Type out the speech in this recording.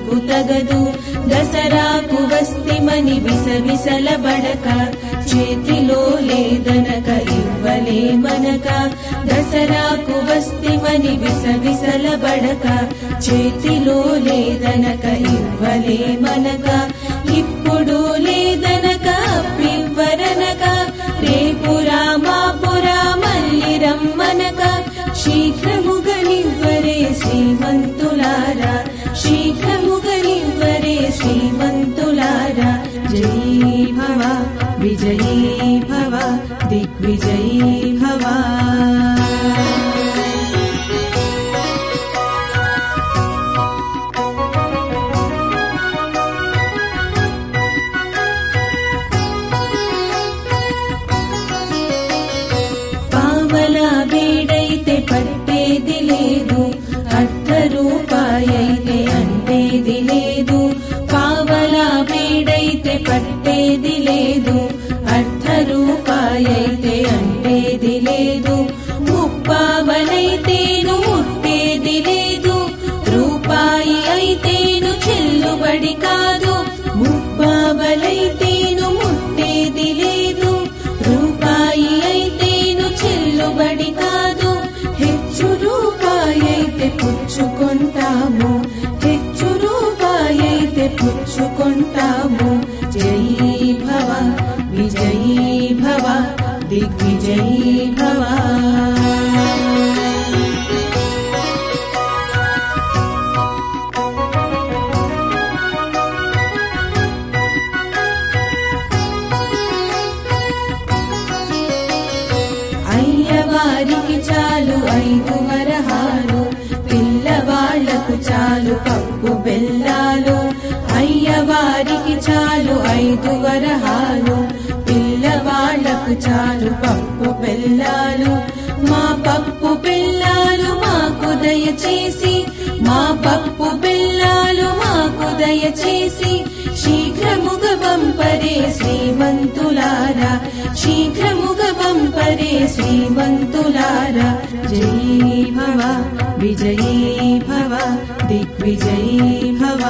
నీకు తగదు దసరాకు వస్తిమని విసవిసలబడక చేతిలో లేదనక ఇవ్వలేమనక దసరాకు వస్తిమని విసవిసలబడక చేతిలో లేదనక ఇవ్వలేమనక ఇప్పుడు లేదనక అప్పివ్వరనక రేపురా మాపురా మళ్ళీ రమ్మనక శీఘ్రముగనివ్వరే శ్రీమంతులారా శీఘ్రముగనివ్వరే శ్రీమంతులారా జయీ భవ విజయీ భవ దిగ్విజయీ భవ వేడైతే పట్టేది లేదు అర్ధ రూపాయైతే అంటేది లేదు పావలా వేడైతే పట్టేది లేదు అర్ధ రూపాయైతే అంటేది లేదు ముప్పావలైతేను ముట్టేది లేదు రూపాయి అయితేను చెల్లుబడి కాదు ముప్పావలైతేను ముట్టేది లేదు రూపాయి అయితేను చెల్లుబడి కాదు హెచ్చు రూపాయైతే పుచ్చుకుంటాము హెచ్చు రూపాయైతే పుచ్చుకుంటాము జయీ భవ విజయీ భవ దిగ్విజయీ భవ అయ్యవారికి చాలు 5 వరహాలు పిల్లవాళ్లకు చాలు పప్పు బెల్లాలు అయ్యవారికి చాలు 5 వరహాలు పిల్లవాళ్లకు చాలు పప్పు బెల్లాలు మా పప్పు బెల్లాలు మాకు దయచేసి మా పప్పు బెల్లాలు మాకు దయచేసి శీఘ్రముగ పంపరే శ్రీమంతులారా శీఘ్రముగ పంపరే శ్రీమంతులారా జయీ భవ విజయీ భవ దిగ్విజయీ భవ